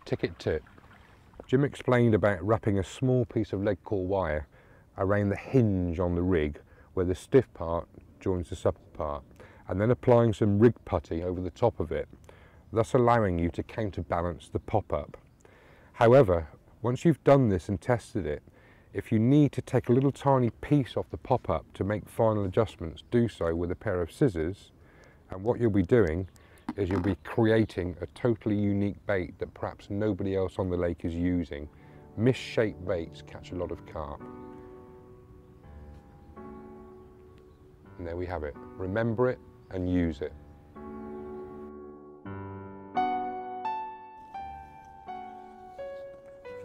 Ticket tip. Jim explained about wrapping a small piece of lead core wire around the hinge on the rig where the stiff part joins the supple part, and then applying some rig putty over the top of it, thus allowing you to counterbalance the pop-up. However, once you've done this and tested it, if you need to take a little tiny piece off the pop-up to make final adjustments, do so with a pair of scissors, and what you'll be doing is you'll be creating a totally unique bait that perhaps nobody else on the lake is using. Misshaped baits catch a lot of carp. And there we have it. Remember it and use it.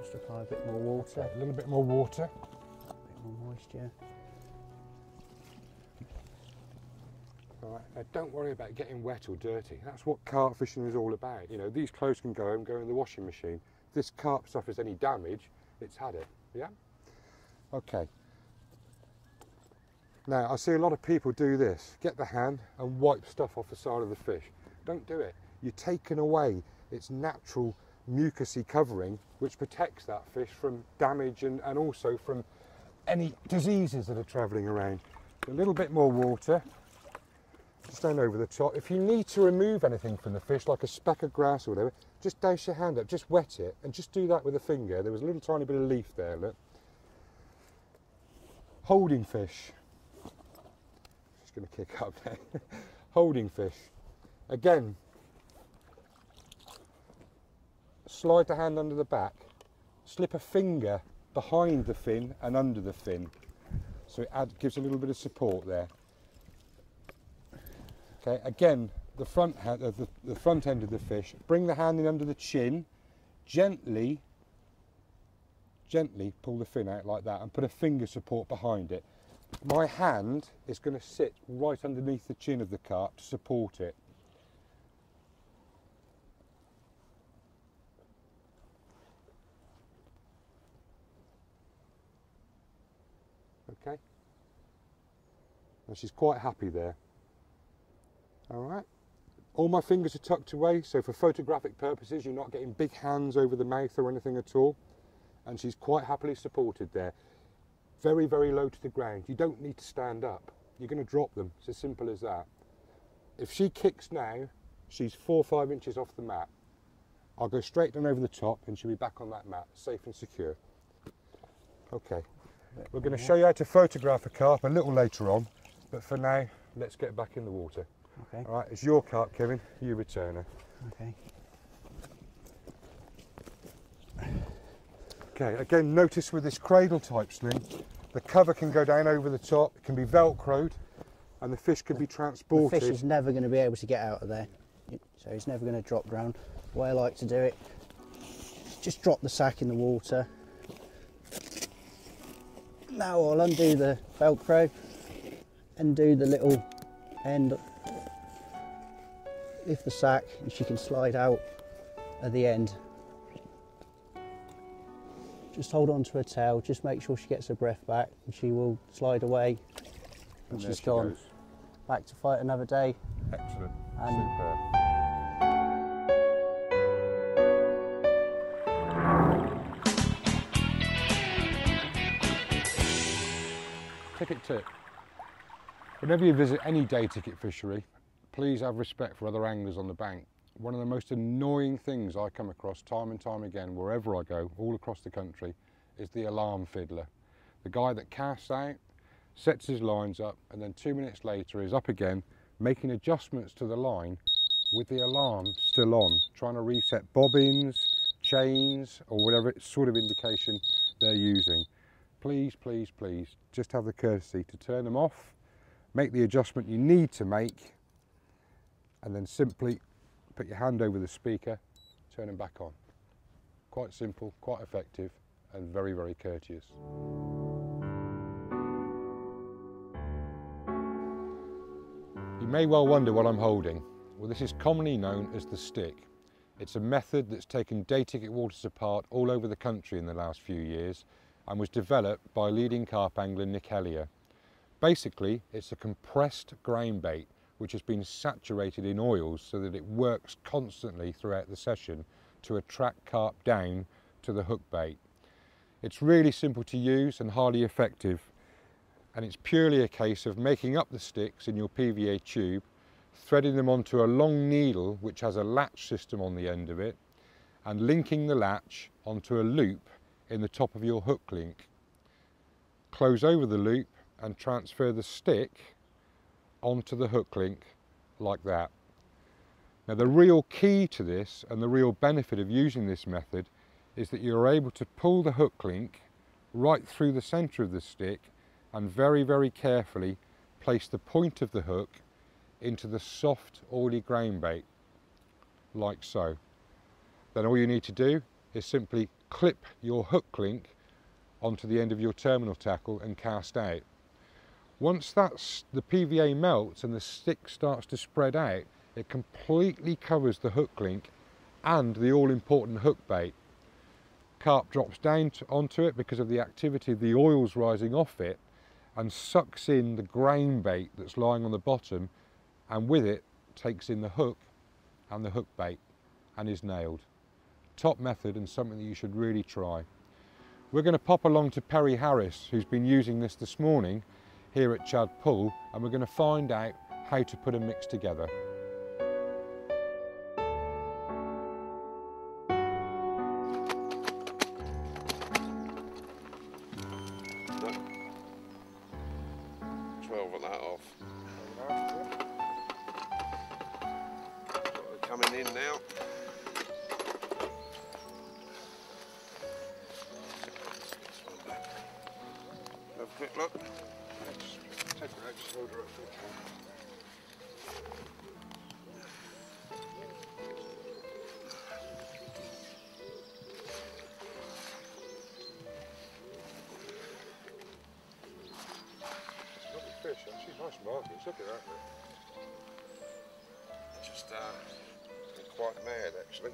Just apply a bit more water. A little bit more water. A bit more moisture. Right, now don't worry about getting wet or dirty. That's what carp fishing is all about. You know, these clothes can go home, go in the washing machine. If this carp suffers any damage, it's had it, yeah? Okay. Now, I see a lot of people do this. Get the hand and wipe stuff off the side of the fish. Don't do it. You're taking away its natural mucousy covering, which protects that fish from damage and also from any diseases that are travelling around. A little bit more water. Just down over the top. If you need to remove anything from the fish, like a speck of grass or whatever, just douse your hand up, just wet it, and just do that with a finger. There was a little tiny bit of leaf there, look. Holding fish. Just going to kick up now. Holding fish. Again, slide the hand under the back, slip a finger behind the fin and under the fin, so it gives a little bit of support there. Okay, again, the front end of the fish, bring the hand in under the chin, gently pull the fin out like that and put a finger support behind it. My hand is going to sit right underneath the chin of the carp to support it. Okay, and she's quite happy there. All right, all my fingers are tucked away, so for photographic purposes you're not getting big hands over the mouth or anything at all, and she's quite happily supported there. Very, very low to the ground. You don't need to stand up. You're going to drop them. It's as simple as that. If she kicks now, she's 4 or 5 inches off the mat. I'll go straight down over the top and she'll be back on that mat, safe and secure. Okay, we're going to show you how to photograph a carp a little later on, but for now, let's get back in the water. Okay. All right, it's your carp, Kevin. You return her. Okay. Okay, again, notice with this cradle type sling, the cover can go down over the top, it can be velcroed, and the fish can be transported. The fish is never going to be able to get out of there, so he's never going to drop down. The way I like to do it, just drop the sack in the water. Now I'll undo the velcro, undo the little end, lift the sack, and she can slide out at the end. Just hold on to her tail, just make sure she gets her breath back, and she will slide away, and she's gone. Goes. Back to fight another day. Excellent. And superb. Ticket tip. Whenever you visit any day ticket fishery, please have respect for other anglers on the bank. One of the most annoying things I come across time and time again, wherever I go, all across the country, is the alarm fiddler. The guy that casts out, sets his lines up, and then 2 minutes later is up again, making adjustments to the line with the alarm still on, trying to reset bobbins, chains, or whatever sort of indication they're using. Please, please, please, just have the courtesy to turn them off, make the adjustment you need to make, and then simply put your hand over the speaker, turn them back on. Quite simple, quite effective, and very, very courteous. You may well wonder what I'm holding. Well, this is commonly known as the stick. It's a method that's taken day ticket waters apart all over the country in the last few years and was developed by leading carp angler Nick Elliott. Basically, it's a compressed grain bait which has been saturated in oils so that it works constantly throughout the session to attract carp down to the hook bait. It's really simple to use and highly effective, and it's purely a case of making up the sticks in your PVA tube, threading them onto a long needle which has a latch system on the end of it, and linking the latch onto a loop in the top of your hook link. Close over the loop and transfer the stick onto the hook link like that. Now the real key to this and the real benefit of using this method is that you're able to pull the hook link right through the centre of the stick and very, very carefully place the point of the hook into the soft oily grain bait, like so. Then all you need to do is simply clip your hook link onto the end of your terminal tackle and cast out. Once the PVA melts and the stick starts to spread out, it completely covers the hook link and the all-important hook bait. Carp drops down onto it because of the activity of the oils rising off it and sucks in the grain bait that's lying on the bottom, and with it takes in the hook and the hook bait and is nailed. Top method and something that you should really try. We're going to pop along to Perry Harris, who's been using this morning here at Chad Pool, and we're going to find out how to put a mix together. Coming in now. Have a quick look. Take her out, just hold her up for the camera. Lovely fish, actually, nice markings, look at that. Just been quite mad actually.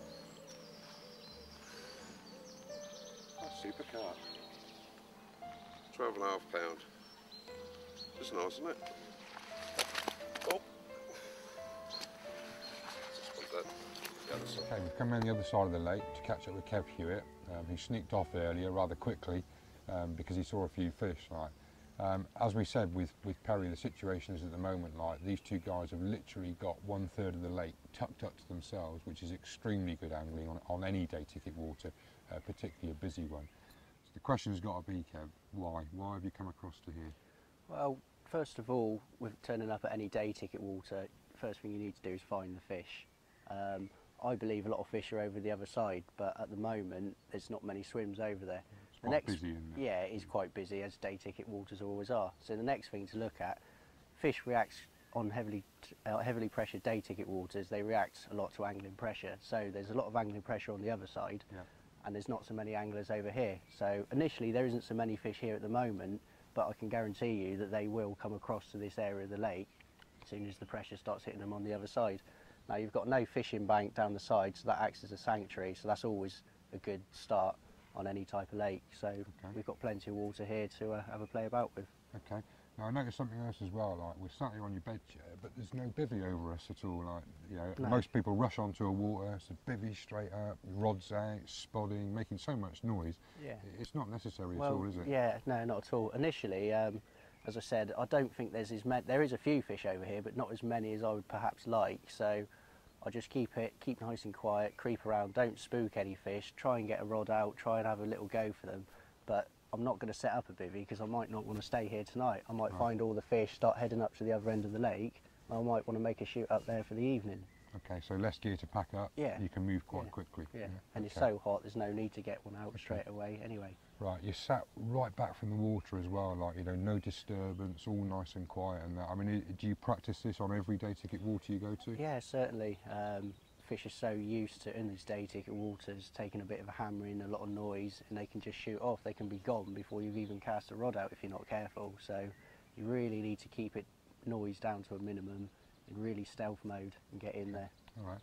That's super carp. 12.5 pound. It's nice, isn't it? Oh. Just put that the other side. Okay, we've come around the other side of the lake to catch up with Kev Hewitt. He sneaked off earlier rather quickly because he saw a few fish. As we said with Perry, the situation is at the moment like these two guys have literally got 1/3 of the lake tucked up to themselves, which is extremely good angling on any day ticket water, particularly a busy one. So the question has got to be, Kev, why? Why have you come across to here? Well, first of all, with turning up at any day ticket water, first thing you need to do is find the fish. I believe a lot of fish are over the other side, but at the moment there's not many swims over there. It's quite busy, isn't it? Yeah, it is quite busy, as day ticket waters always are. So the next thing to look at, fish reacts on heavily pressured day ticket waters. They react a lot to angling pressure. So there's a lot of angling pressure on the other side, Yeah. and there's not so many anglers over here. So initially there isn't so many fish here at the moment, but I can guarantee you that they will come across to this area of the lake as soon as the pressure starts hitting them on the other side. Now you've got no fishing bank down the side, so that acts as a sanctuary, so that's always a good start on any type of lake. So we've got plenty of water here to have a play about with. Okay. Now I noticed something else as well. Like we're sat here on your bed chair, but there's no bivvy over us at all. Like No. most people rush onto a water, it's a bivvy straight up, rods out, spodding, making so much noise. Yeah. It's not necessary Well, at all, is it? yeah, no, not at all. Initially, as I said, I don't think there's as many. There is a few fish over here, but not as many as I would perhaps like. So I just keep nice and quiet, creep around, don't spook any fish, try and get a rod out, try and have a little go for them. But I'm not going to set up a bivvy because I might not want to stay here tonight. I might find all the fish, start heading up to the other end of the lake. I might want to make a shoot up there for the evening. Okay, so less gear to pack up. Yeah. You can move quite quickly. Yeah, and it's okay. so hot, there's no need to get one out straight away anyway. Right, you sat right back from the water as well, like, no disturbance, all nice and quiet and that. I mean, do you practice this on every day ticket water you go to? Yeah, certainly. Fish are so used to, in these day ticket waters, taking a bit of a hammering, a lot of noise, and they can just shoot off. They can be gone before you've even cast a rod out if you're not careful. So you really need to keep it noise down to a minimum in really stealth mode and get in there. All right.